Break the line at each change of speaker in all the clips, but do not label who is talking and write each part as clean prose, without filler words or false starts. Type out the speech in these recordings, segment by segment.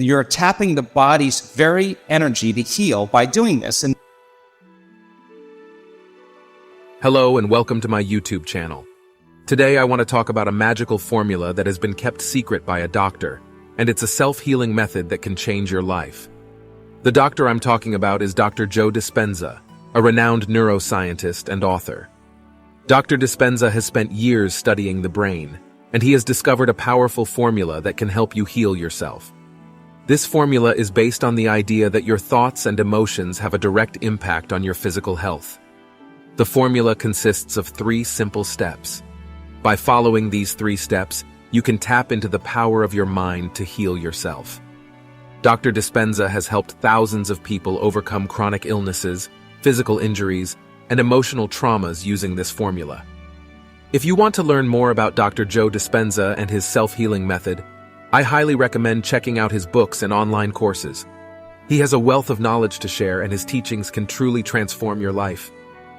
you're tapping the body's very energy to heal by doing this. And
Hello and welcome to my YouTube channel. Today I want to talk about a magical formula that has been kept secret by a doctor, and it's a self-healing method that can change your life. The doctor I'm talking about is Dr. Joe Dispenza, a renowned neuroscientist and author. Dr. Dispenza has spent years studying the brain, and he has discovered a powerful formula that can help you heal yourself. This formula is based on the idea that your thoughts and emotions have a direct impact on your physical health. The formula consists of 3 simple steps. By following these 3 steps, you can tap into the power of your mind to heal yourself. Dr. Dispenza has helped thousands of people overcome chronic illnesses, physical injuries, and emotional traumas using this formula. If you want to learn more about Dr. Joe Dispenza and his self-healing method, I highly recommend checking out his books and online courses. He has a wealth of knowledge to share, and his teachings can truly transform your life.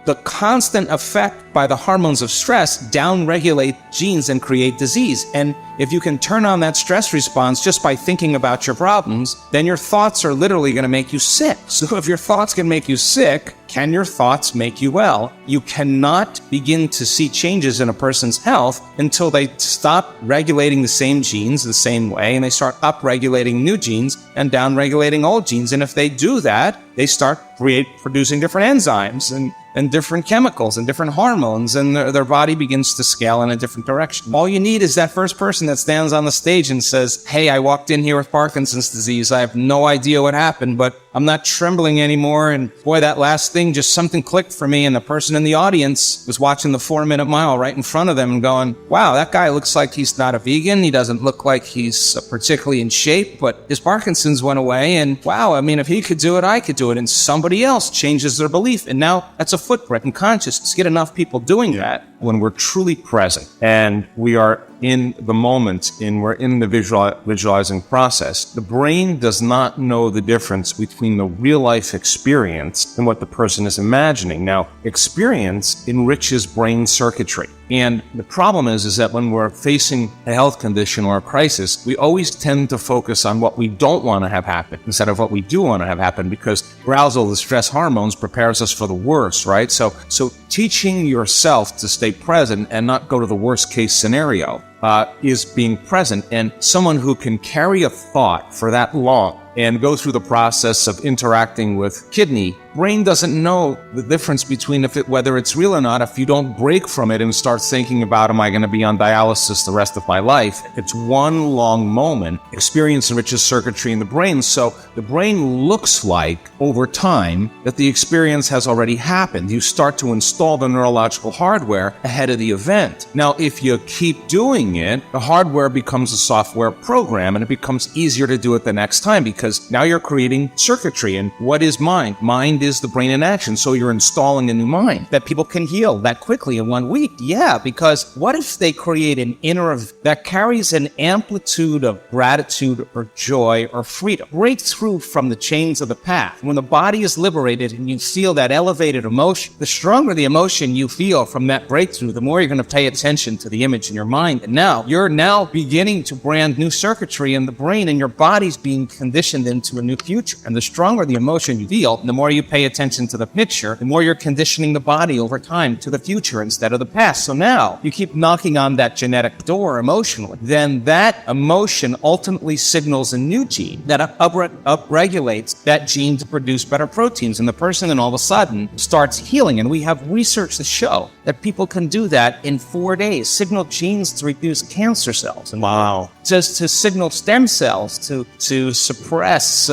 the constant effect by the hormones of stress downregulate genes and create disease. And if you can turn on that stress response just by thinking about your problems, then your thoughts are literally going to make you sick. So if your thoughts can make you sick, can your thoughts make you well? You cannot begin to see changes in a person's health until they stop regulating the same genes the same way, and they start upregulating new genes and downregulating old genes. And if they do that, they start producing different enzymes and different chemicals and different hormones, and their body begins to scale in a different direction. All you need is that first person that stands on the stage and says, "Hey, I walked in here with Parkinson's disease. I have no idea what happened, but I'm not trembling anymore. And boy, that last thing, just something clicked for me." And the person in the audience was watching the 4-minute mile right in front of them and going, "Wow, that guy looks like he's not a vegan. He doesn't look like he's particularly in shape, but his Parkinson's went away. And wow, I mean, if he could do it, I could do it." And somebody else changes their belief. And now that's a footprint in consciousness. Get enough people doing that. When we're truly present and we are in the moment, we're in the visualizing process, the brain does not know the difference between the real life experience and what the person is imagining. Now, experience enriches brain circuitry. And the problem is that when we're facing a health condition or a crisis, we always tend to focus on what we don't want to have happen instead of what we do want to have happen, because arousal, the stress hormones, prepares us for the worst, right? So teaching yourself to stay present and not go to the worst case scenario is being present. And someone who can carry a thought for that long and go through the process of interacting with kidney, brain doesn't know the difference between whether it's real or not if you don't break from it and start thinking about, am I going to be on dialysis the rest of my life? It's one long moment. Experience enriches circuitry in the brain, so the brain looks like, over time, that the experience has already happened. You start to install the neurological hardware ahead of the event. Now, if you keep doing it, the hardware becomes a software program, and it becomes easier to do it the next time, because now you're creating circuitry. And what is mind? Mind is the brain in action. So you're installing a new mind that people can heal that quickly in 1 week. Yeah, because what if they create an inner that carries an amplitude of gratitude or joy or freedom? Break through from the chains of the past. When the body is liberated and you feel that elevated emotion, the stronger the emotion you feel from that breakthrough, the more you're going to pay attention to the image in your mind. And now you're beginning to brand new circuitry in the brain, and your body's being conditioned into a new future. And the stronger the emotion you feel, the more you pay attention to the picture, the more you're conditioning the body over time to the future instead of the past. So now you keep knocking on that genetic door emotionally. Then that emotion ultimately signals a new gene that upregulates that gene to produce better proteins. And the person then all of a sudden starts healing. And we have research to show that people can do that in 4 days. Signal genes to reduce cancer cells. And wow. Just to signal stem cells to suppress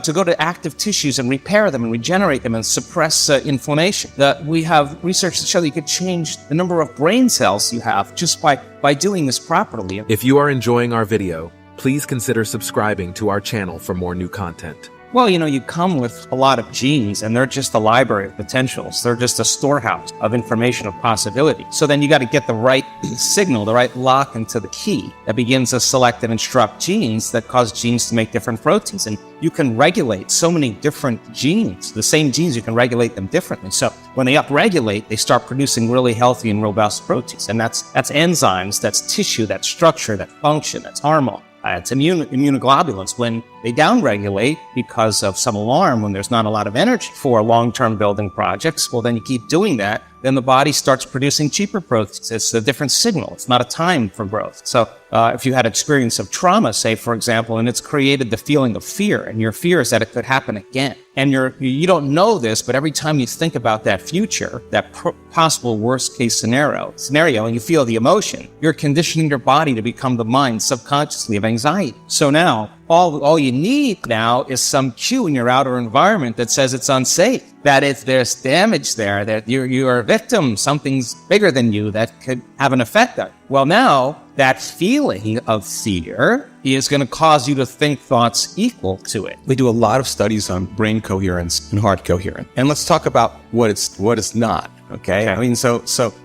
to go to active tissues and repair them and regenerate them and suppress inflammation. We have research to show that you could change the number of brain cells you have just by doing this properly.
If you are enjoying our video, please consider subscribing to our channel for more new content.
Well, you come with a lot of genes, and they're just a library of potentials. They're just a storehouse of information, of possibility. So then you got to get the right signal, the right lock into the key that begins to select and instruct genes that cause genes to make different proteins. And you can regulate so many different genes. The same genes, you can regulate them differently. So when they upregulate, they start producing really healthy and robust proteins. And that's enzymes, that's tissue, that's structure, that function, that's hormone. It's immunoglobulins. When they downregulate because of some alarm, when there's not a lot of energy for long-term building projects, well, then you keep doing that, then the body starts producing cheaper proteins. It's a different signal. It's not a time for growth. So if you had experience of trauma, say, for example, and it's created the feeling of fear, and your fear is that it could happen again. And you don't know this, but every time you think about that future, that possible worst case scenario, and you feel the emotion, you're conditioning your body to become the mind subconsciously of anxiety. So now, all you need now is some cue in your outer environment that says it's unsafe, that if there's damage there, that you're a victim, something's bigger than you that could have an effect on you. Well, now that feeling of fear is going to cause you to think thoughts equal to it.
We do a lot of studies on brain coherence and heart coherence. And let's talk about what it's not. Okay. I mean, so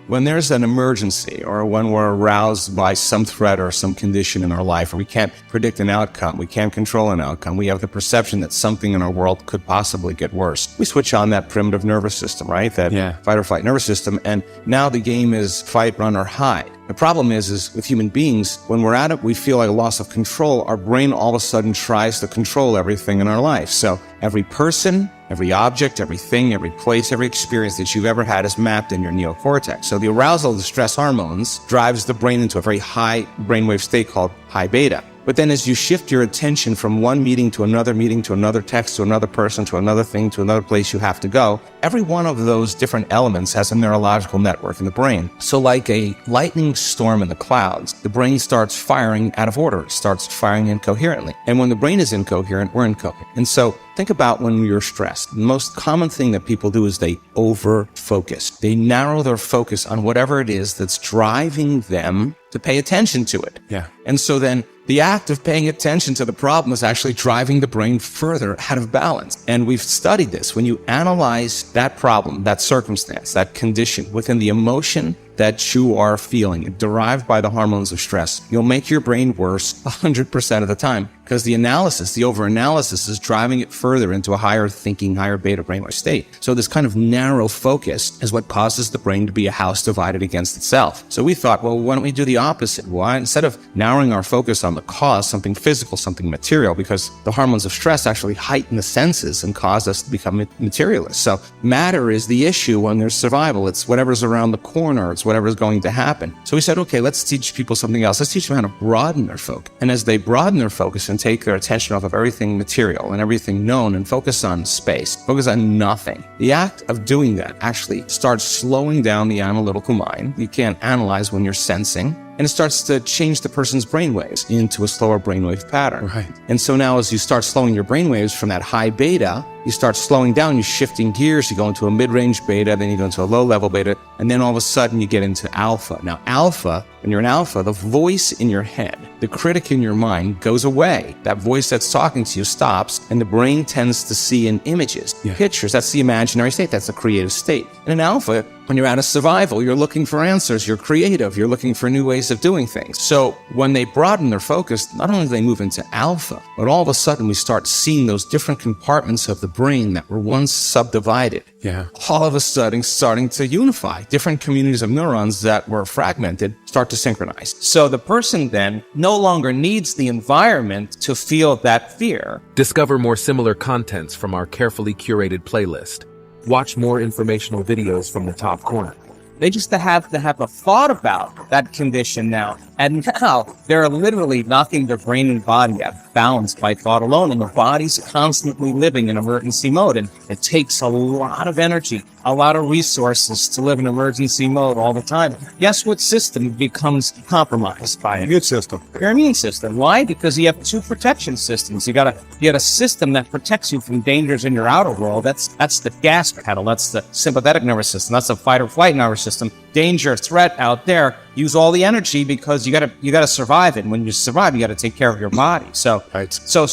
when there's an emergency or when we're aroused by some threat or some condition in our life, or we can't predict an outcome, we can't control an outcome, we have the perception that something in our world could possibly get worse. We switch on that primitive nervous system, right? That fight or flight nervous system. And now the game is fight, run, or hide. The problem is with human beings, when we're at it, we feel like a loss of control. Our brain all of a sudden tries to control everything in our life. So every person, every object, everything, every place, every experience that you've ever had is mapped in your neocortex. So the arousal of the stress hormones drives the brain into a very high brainwave state called high beta. But then as you shift your attention from one meeting to another text to another person, to another thing, to another place you have to go, every one of those different elements has a neurological network in the brain. So like a lightning storm in the clouds, the brain starts firing out of order. It starts firing incoherently. And when the brain is incoherent, we're incoherent. And so think about when you're stressed. The most common thing that people do is they over-focus. They narrow their focus on whatever it is that's driving them to pay attention to it.
Yeah.
And so then the act of paying attention to the problem is actually driving the brain further out of balance. And we've studied this. When you analyze that problem, that circumstance, that condition within the emotion that you are feeling, derived by the hormones of stress, you'll make your brain worse 100% of the time because the analysis, the over-analysis is driving it further into a higher thinking, higher beta brainwave state. So this kind of narrow focus is what causes the brain to be a house divided against itself. So we thought, well, why don't we do the opposite? Why, instead of narrowing our focus on the cause, something physical, something material, because the hormones of stress actually heighten the senses and cause us to become materialists. So matter is the issue when there's survival. It's whatever's around the corner. It's whatever's going to happen. So we said, okay, let's teach people something else. Let's teach them how to broaden their focus. And as they broaden their focus and take their attention off of everything material and everything known and focus on space, focus on nothing, the act of doing that actually starts slowing down the analytical mind. You can't analyze when you're sensing. And it starts to change the person's brainwaves into a slower brainwave pattern.
Right.
And so now as you start slowing your brainwaves from that high beta, you start slowing down, you're shifting gears, you go into a mid-range beta, then you go into a low-level beta, and then all of a sudden you get into alpha. Now alpha, when you're in alpha, the voice in your head, the critic in your mind goes away. That voice that's talking to you stops, and the brain tends to see in images, pictures. That's the imaginary state, that's the creative state. And in alpha, when you're out of survival, you're looking for answers, you're creative, you're looking for new ways of doing things. So when they broaden their focus, not only do they move into alpha, but all of a sudden we start seeing those different compartments of the brain that were once subdivided.
Yeah.
All of a sudden starting to unify. Different communities of neurons that were fragmented start to synchronize.
So the person then no longer needs the environment to feel that fear.
Discover more similar contents from our carefully curated playlist. Watch more informational videos from the top corner.
They just have a thought about that condition now. And now they're literally knocking their brain and body out of balance by thought alone. And the body's constantly living in emergency mode. And it takes a lot of energy, a lot of resources to live in emergency mode all the time. Guess what system becomes compromised by it?
Immune system.
Your immune system. Why? Because you have two protection systems. You got a system that protects you from dangers in your outer world. That's the gas pedal. That's the sympathetic nervous system. That's the fight or flight nervous system. Danger, threat out there. Use all the energy because you gotta survive it. And when you survive, you gotta take care of your body. So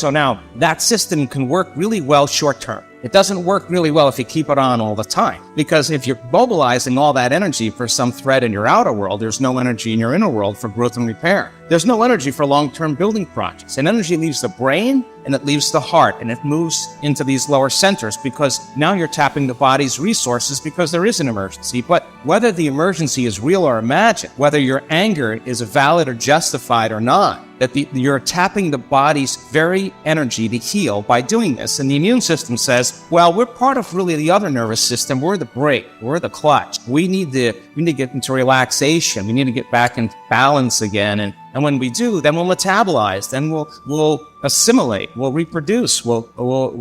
now that system can work really well short term. It doesn't work really well if you keep it on all the time. Because if you're mobilizing all that energy for some threat in your outer world, there's no energy in your inner world for growth and repair. There's no energy for long-term building projects. And energy leaves the brain and it leaves the heart and it moves into these lower centers because now you're tapping the body's resources because there is an emergency. But whether the emergency is real or imagined, whether your anger is valid or justified or not, that you're tapping the body's very energy to heal by doing this. And the immune system says, well, we're part of really the other nervous system. We're the brake. We're the clutch. We need to get into relaxation. We need to get back in balance again. And when we do, then we'll metabolize. Then we'll assimilate. We'll reproduce. We'll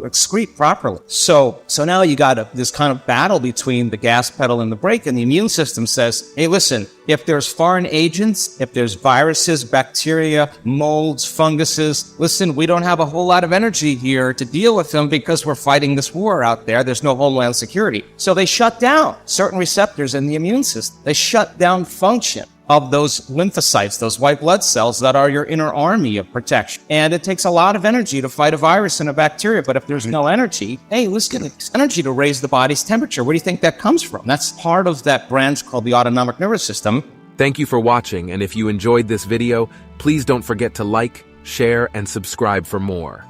excrete properly. So now you got this kind of battle between the gas pedal and the brake. And the immune system says, hey, listen, if there's foreign agents, if there's viruses, bacteria, molds, funguses, listen, we don't have a whole lot of energy here to deal with them because we're fighting this war out there. There's no homeland security. So they shut down certain receptors in the immune system. They shut down function of those lymphocytes, those white blood cells that are your inner army of protection. And it takes a lot of energy to fight a virus and a bacteria, but if there's no energy, hey, listen, it's energy to raise the body's temperature. Where do you think that comes from? That's part of that branch called the autonomic nervous system.
Thank you for watching, and if you enjoyed this video, please don't forget to like, share, and subscribe for more.